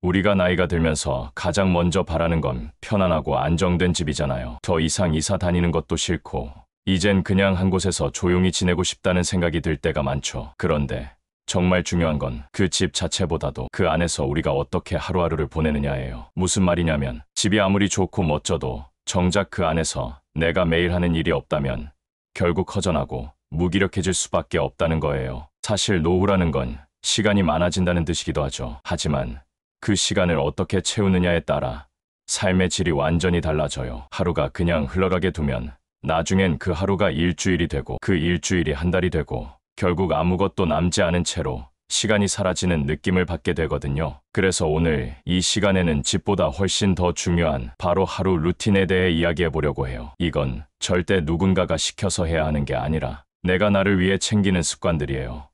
우리가 나이가 들면서 가장 먼저 바라는 건 편안하고 안정된 집이잖아요. 더 이상 이사 다니는 것도 싫고 이젠 그냥 한 곳에서 조용히 지내고 싶다는 생각이 들 때가 많죠. 그런데 정말 중요한 건 그 집 자체보다도 그 안에서 우리가 어떻게 하루하루를 보내느냐예요. 무슨 말이냐면 집이 아무리 좋고 멋져도 정작 그 안에서 내가 매일 하는 일이 없다면 결국 허전하고 무기력해질 수밖에 없다는 거예요. 사실 노후라는 건 시간이 많아진다는 뜻이기도 하죠. 하지만 그 시간을 어떻게 채우느냐에 따라 삶의 질이 완전히 달라져요. 하루가 그냥 흘러가게 두면 나중엔 그 하루가 일주일이 되고 그 일주일이 한 달이 되고 결국 아무것도 남지 않은 채로 시간이 사라지는 느낌을 받게 되거든요. 그래서 오늘 이 시간에는 집보다 훨씬 더 중요한 바로 하루 루틴에 대해 이야기해 보려고 해요. 이건 절대 누군가가 시켜서 해야 하는 게 아니라 내가 나를 위해 챙기는 습관들이에요.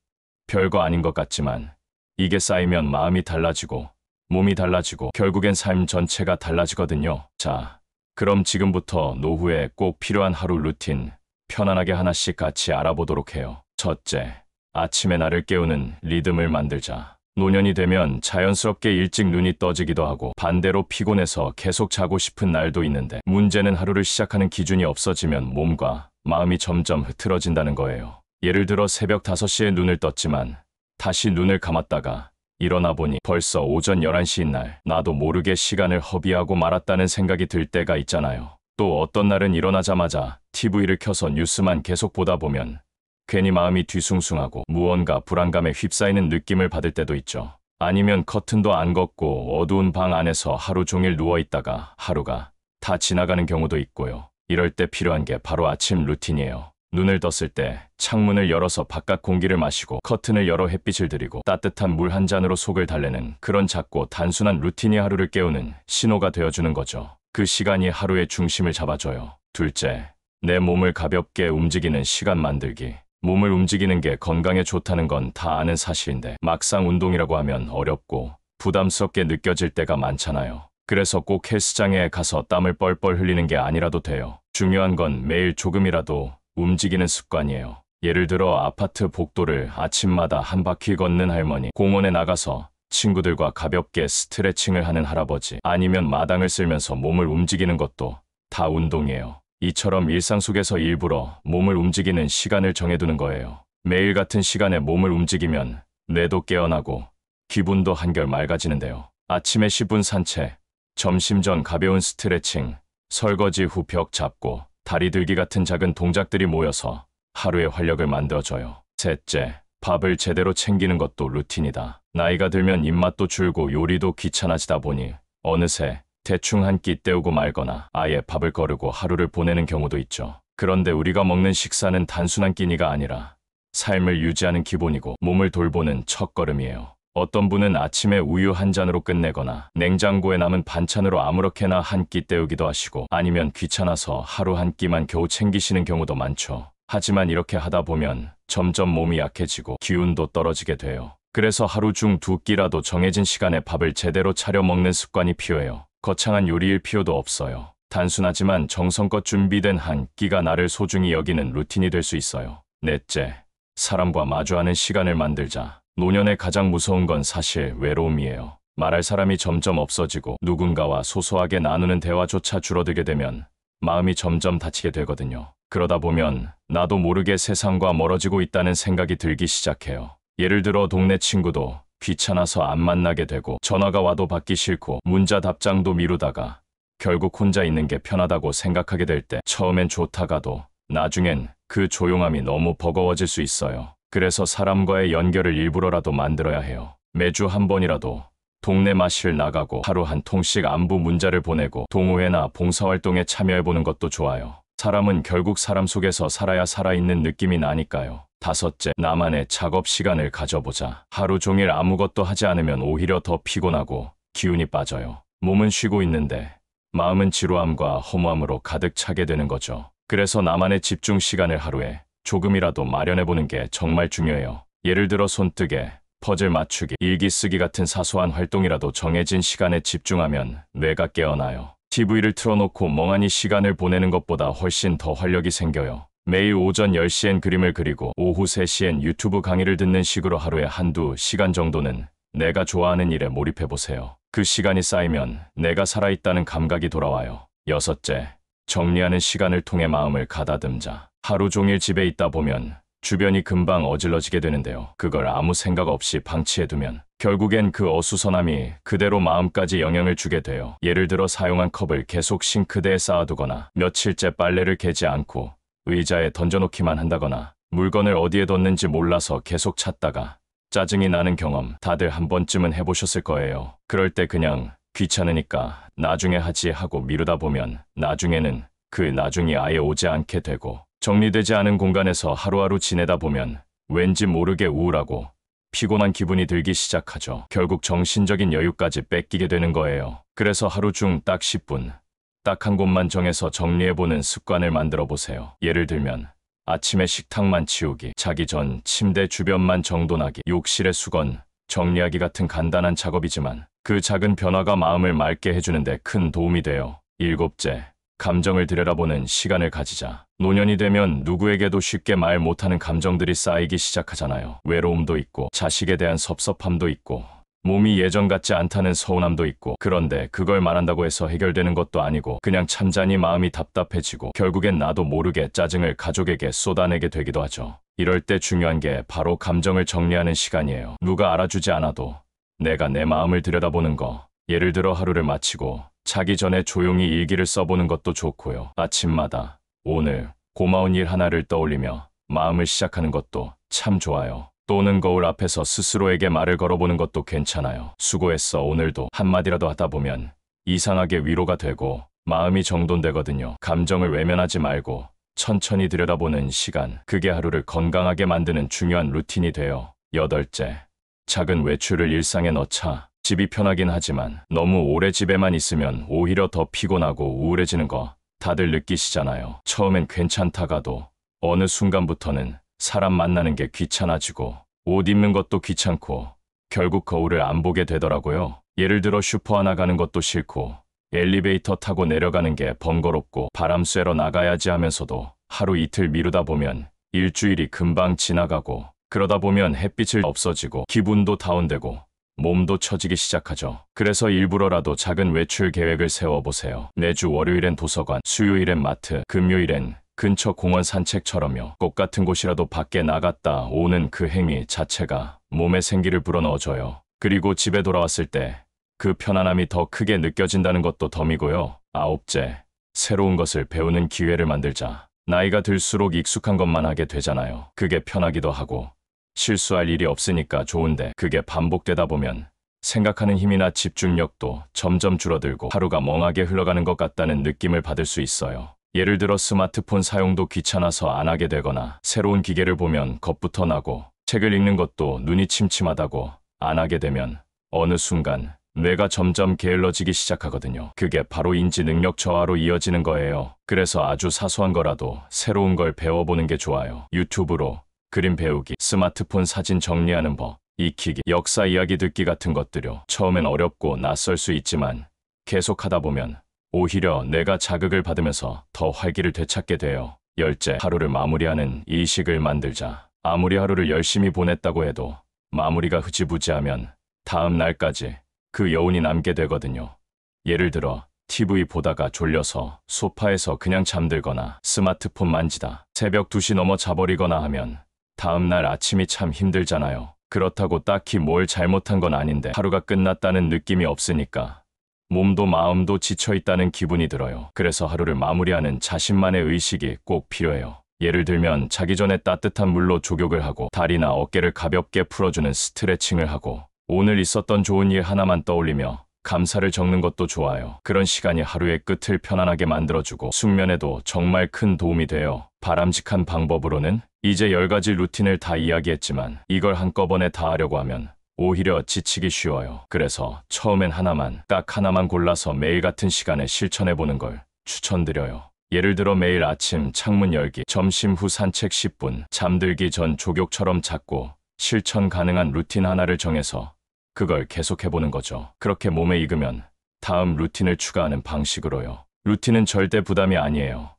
별거 아닌 것 같지만 이게 쌓이면 마음이 달라지고 몸이 달라지고 결국엔 삶 전체가 달라지거든요. 자, 그럼 지금부터 노후에 꼭 필요한 하루 루틴 편안하게 하나씩 같이 알아보도록 해요. 첫째, 아침에 나를 깨우는 리듬을 만들자. 노년이 되면 자연스럽게 일찍 눈이 떠지기도 하고 반대로 피곤해서 계속 자고 싶은 날도 있는데 문제는 하루를 시작하는 기준이 없어지면 몸과 마음이 점점 흐트러진다는 거예요. 예를 들어 새벽 5시에 눈을 떴지만 다시 눈을 감았다가 일어나 보니 벌써 오전 11시인 날, 나도 모르게 시간을 허비하고 말았다는 생각이 들 때가 있잖아요. 또 어떤 날은 일어나자마자 TV를 켜서 뉴스만 계속 보다 보면 괜히 마음이 뒤숭숭하고 무언가 불안감에 휩싸이는 느낌을 받을 때도 있죠. 아니면 커튼도 안 걷고 어두운 방 안에서 하루 종일 누워있다가 하루가 다 지나가는 경우도 있고요. 이럴 때 필요한 게 바로 아침 루틴이에요. 눈을 떴을 때 창문을 열어서 바깥 공기를 마시고 커튼을 열어 햇빛을 들이고 따뜻한 물 한 잔으로 속을 달래는 그런 작고 단순한 루틴이 하루를 깨우는 신호가 되어주는 거죠. 그 시간이 하루의 중심을 잡아줘요. 둘째, 내 몸을 가볍게 움직이는 시간 만들기. 몸을 움직이는 게 건강에 좋다는 건 다 아는 사실인데 막상 운동이라고 하면 어렵고 부담스럽게 느껴질 때가 많잖아요. 그래서 꼭 헬스장에 가서 땀을 뻘뻘 흘리는 게 아니라도 돼요. 중요한 건 매일 조금이라도 움직이는 습관이에요. 예를 들어 아파트 복도를 아침마다 한 바퀴 걷는 할머니, 공원에 나가서 친구들과 가볍게 스트레칭을 하는 할아버지, 아니면 마당을 쓸면서 몸을 움직이는 것도 다 운동이에요. 이처럼 일상 속에서 일부러 몸을 움직이는 시간을 정해두는 거예요. 매일 같은 시간에 몸을 움직이면 뇌도 깨어나고 기분도 한결 맑아지는데요. 아침에 10분 산책, 점심 전 가벼운 스트레칭, 설거지 후 벽 잡고 다리 들기 같은 작은 동작들이 모여서 하루의 활력을 만들어줘요. 셋째, 밥을 제대로 챙기는 것도 루틴이다. 나이가 들면 입맛도 줄고 요리도 귀찮아지다 보니 어느새 대충 한 끼 때우고 말거나 아예 밥을 거르고 하루를 보내는 경우도 있죠. 그런데 우리가 먹는 식사는 단순한 끼니가 아니라 삶을 유지하는 기본이고 몸을 돌보는 첫걸음이에요. 어떤 분은 아침에 우유 한 잔으로 끝내거나 냉장고에 남은 반찬으로 아무렇게나 한 끼 때우기도 하시고 아니면 귀찮아서 하루 한 끼만 겨우 챙기시는 경우도 많죠. 하지만 이렇게 하다 보면 점점 몸이 약해지고 기운도 떨어지게 돼요. 그래서 하루 중 2끼라도 정해진 시간에 밥을 제대로 차려 먹는 습관이 필요해요. 거창한 요리일 필요도 없어요. 단순하지만 정성껏 준비된 한 끼가 나를 소중히 여기는 루틴이 될 수 있어요. 넷째, 사람과 마주하는 시간을 만들자. 노년의 가장 무서운 건 사실 외로움이에요. 말할 사람이 점점 없어지고 누군가와 소소하게 나누는 대화조차 줄어들게 되면 마음이 점점 다치게 되거든요. 그러다 보면 나도 모르게 세상과 멀어지고 있다는 생각이 들기 시작해요. 예를 들어 동네 친구도 귀찮아서 안 만나게 되고 전화가 와도 받기 싫고 문자 답장도 미루다가 결국 혼자 있는 게 편하다고 생각하게 될 때 처음엔 좋다가도 나중엔 그 조용함이 너무 버거워질 수 있어요. 그래서 사람과의 연결을 일부러라도 만들어야 해요. 매주 한 번이라도 동네 마실 나가고 하루 한 통씩 안부 문자를 보내고 동호회나 봉사활동에 참여해보는 것도 좋아요. 사람은 결국 사람 속에서 살아야 살아있는 느낌이 나니까요. 다섯째, 나만의 작업 시간을 가져보자. 하루 종일 아무것도 하지 않으면 오히려 더 피곤하고 기운이 빠져요. 몸은 쉬고 있는데 마음은 지루함과 허무함으로 가득 차게 되는 거죠. 그래서 나만의 집중 시간을 하루에 조금이라도 마련해보는 게 정말 중요해요. 예를 들어 손뜨개, 퍼즐 맞추기, 일기 쓰기 같은 사소한 활동이라도 정해진 시간에 집중하면 뇌가 깨어나요. TV를 틀어놓고 멍하니 시간을 보내는 것보다 훨씬 더 활력이 생겨요. 매일 오전 10시엔 그림을 그리고 오후 3시엔 유튜브 강의를 듣는 식으로 하루에 한두 시간 정도는 내가 좋아하는 일에 몰입해보세요. 그 시간이 쌓이면 내가 살아있다는 감각이 돌아와요. 여섯째, 정리하는 시간을 통해 마음을 가다듬자. 하루 종일 집에 있다 보면 주변이 금방 어질러지게 되는데요. 그걸 아무 생각 없이 방치해두면 결국엔 그 어수선함이 그대로 마음까지 영향을 주게 돼요. 예를 들어 사용한 컵을 계속 싱크대에 쌓아두거나 며칠째 빨래를 개지 않고 의자에 던져놓기만 한다거나 물건을 어디에 뒀는지 몰라서 계속 찾다가 짜증이 나는 경험 다들 한 번쯤은 해보셨을 거예요. 그럴 때 그냥 귀찮으니까 나중에 하지 하고 미루다 보면 나중에는 그 나중이 아예 오지 않게 되고 정리되지 않은 공간에서 하루하루 지내다 보면 왠지 모르게 우울하고 피곤한 기분이 들기 시작하죠. 결국 정신적인 여유까지 뺏기게 되는 거예요. 그래서 하루 중 딱 10분, 딱 한 곳만 정해서 정리해보는 습관을 만들어 보세요. 예를 들면 아침에 식탁만 치우기, 자기 전 침대 주변만 정돈하기, 욕실의 수건 정리하기 같은 간단한 작업이지만 그 작은 변화가 마음을 맑게 해주는데 큰 도움이 돼요. 일곱째, 감정을 들여다보는 시간을 가지자. 노년이 되면 누구에게도 쉽게 말 못하는 감정들이 쌓이기 시작하잖아요. 외로움도 있고 자식에 대한 섭섭함도 있고 몸이 예전 같지 않다는 서운함도 있고, 그런데 그걸 말한다고 해서 해결되는 것도 아니고 그냥 참자니 마음이 답답해지고 결국엔 나도 모르게 짜증을 가족에게 쏟아내게 되기도 하죠. 이럴 때 중요한 게 바로 감정을 정리하는 시간이에요. 누가 알아주지 않아도 내가 내 마음을 들여다보는 거. 예를 들어 하루를 마치고 자기 전에 조용히 일기를 써보는 것도 좋고요. 아침마다 오늘 고마운 일 하나를 떠올리며 마음을 시작하는 것도 참 좋아요. 또 오는 거울 앞에서 스스로에게 말을 걸어보는 것도 괜찮아요. 수고했어 오늘도 한마디라도 하다 보면 이상하게 위로가 되고 마음이 정돈되거든요. 감정을 외면하지 말고 천천히 들여다보는 시간. 그게 하루를 건강하게 만드는 중요한 루틴이 돼요. 여덟째, 작은 외출을 일상에 넣자. 집이 편하긴 하지만 너무 오래 집에만 있으면 오히려 더 피곤하고 우울해지는 거 다들 느끼시잖아요. 처음엔 괜찮다가도 어느 순간부터는 사람 만나는 게 귀찮아지고 옷 입는 것도 귀찮고 결국 거울을 안 보게 되더라고요. 예를 들어 슈퍼 하나 가는 것도 싫고 엘리베이터 타고 내려가는 게 번거롭고 바람 쐬러 나가야지 하면서도 하루 이틀 미루다 보면 일주일이 금방 지나가고 그러다 보면 햇빛을 없어지고 기분도 다운되고 몸도 처지기 시작하죠. 그래서 일부러라도 작은 외출 계획을 세워보세요. 매주 월요일엔 도서관, 수요일엔 마트, 금요일엔 근처 공원 산책처럼요. 꽃 같은 곳이라도 밖에 나갔다 오는 그 행위 자체가 몸에 생기를 불어넣어줘요. 그리고 집에 돌아왔을 때 그 편안함이 더 크게 느껴진다는 것도 덤이고요. 아홉째, 새로운 것을 배우는 기회를 만들자. 나이가 들수록 익숙한 것만 하게 되잖아요. 그게 편하기도 하고 실수할 일이 없으니까 좋은데 그게 반복되다 보면 생각하는 힘이나 집중력도 점점 줄어들고 하루가 멍하게 흘러가는 것 같다는 느낌을 받을 수 있어요. 예를 들어 스마트폰 사용도 귀찮아서 안 하게 되거나 새로운 기계를 보면 겁부터 나고 책을 읽는 것도 눈이 침침하다고 안 하게 되면 어느 순간 뇌가 점점 게을러지기 시작하거든요. 그게 바로 인지 능력 저하로 이어지는 거예요. 그래서 아주 사소한 거라도 새로운 걸 배워보는 게 좋아요. 유튜브로 그림 배우기, 스마트폰 사진 정리하는 법, 익히기, 역사 이야기 듣기 같은 것들요. 처음엔 어렵고 낯설 수 있지만 계속 하다 보면 오히려 내가 자극을 받으면서 더 활기를 되찾게 돼요. 열째, 하루를 마무리하는 이식을 만들자. 아무리 하루를 열심히 보냈다고 해도 마무리가 흐지부지하면 다음 날까지 그 여운이 남게 되거든요. 예를 들어 TV 보다가 졸려서 소파에서 그냥 잠들거나 스마트폰 만지다 새벽 2시 넘어 자버리거나 하면 다음 날 아침이 참 힘들잖아요. 그렇다고 딱히 뭘 잘못한 건 아닌데 하루가 끝났다는 느낌이 없으니까 몸도 마음도 지쳐있다는 기분이 들어요. 그래서 하루를 마무리하는 자신만의 의식이 꼭 필요해요. 예를 들면 자기 전에 따뜻한 물로 조격을 하고 다리나 어깨를 가볍게 풀어주는 스트레칭을 하고 오늘 있었던 좋은 일 하나만 떠올리며 감사를 적는 것도 좋아요. 그런 시간이 하루의 끝을 편안하게 만들어주고 숙면에도 정말 큰 도움이 돼요. 바람직한 방법으로는 이제 10가지 루틴을 다 이야기했지만 이걸 한꺼번에 다 하려고 하면 오히려 지치기 쉬워요. 그래서 처음엔 딱 하나만 골라서 매일 같은 시간에 실천해보는 걸 추천드려요. 예를 들어 매일 아침 창문 열기, 점심 후 산책 10분, 잠들기 전 조격처럼 작고 실천 가능한 루틴 하나를 정해서 그걸 계속해보는 거죠. 그렇게 몸에 익으면 다음 루틴을 추가하는 방식으로요. 루틴은 절대 부담이 아니에요.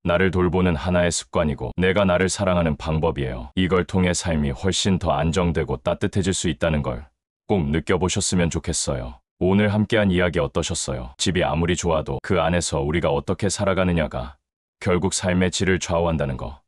나를 돌보는 하나의 습관이고 내가 나를 사랑하는 방법이에요. 이걸 통해 삶이 훨씬 더 안정되고 따뜻해질 수 있다는 걸 꼭 느껴보셨으면 좋겠어요. 오늘 함께한 이야기 어떠셨어요? 집이 아무리 좋아도 그 안에서 우리가 어떻게 살아가느냐가 결국 삶의 질을 좌우한다는 거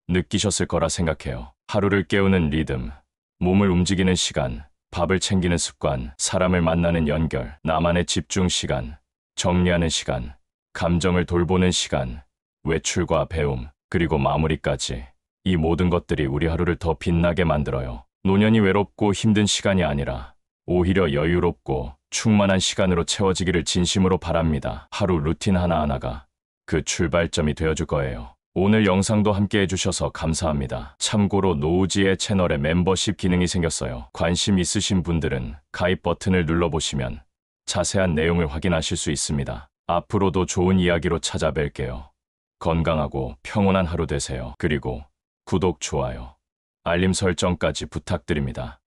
느끼셨을 거라 생각해요. 하루를 깨우는 리듬, 몸을 움직이는 시간, 밥을 챙기는 습관, 사람을 만나는 연결, 나만의 집중 시간, 정리하는 시간, 감정을 돌보는 시간, 외출과 배움, 그리고 마무리까지. 이 모든 것들이 우리 하루를 더 빛나게 만들어요. 노년이 외롭고 힘든 시간이 아니라 오히려 여유롭고 충만한 시간으로 채워지기를 진심으로 바랍니다. 하루 루틴 하나하나가 그 출발점이 되어줄 거예요. 오늘 영상도 함께 해주셔서 감사합니다. 참고로 노우지의 채널에 멤버십 기능이 생겼어요. 관심 있으신 분들은 가입 버튼을 눌러보시면 자세한 내용을 확인하실 수 있습니다. 앞으로도 좋은 이야기로 찾아뵐게요. 건강하고 평온한 하루 되세요. 그리고 구독, 좋아요, 알림 설정까지 부탁드립니다.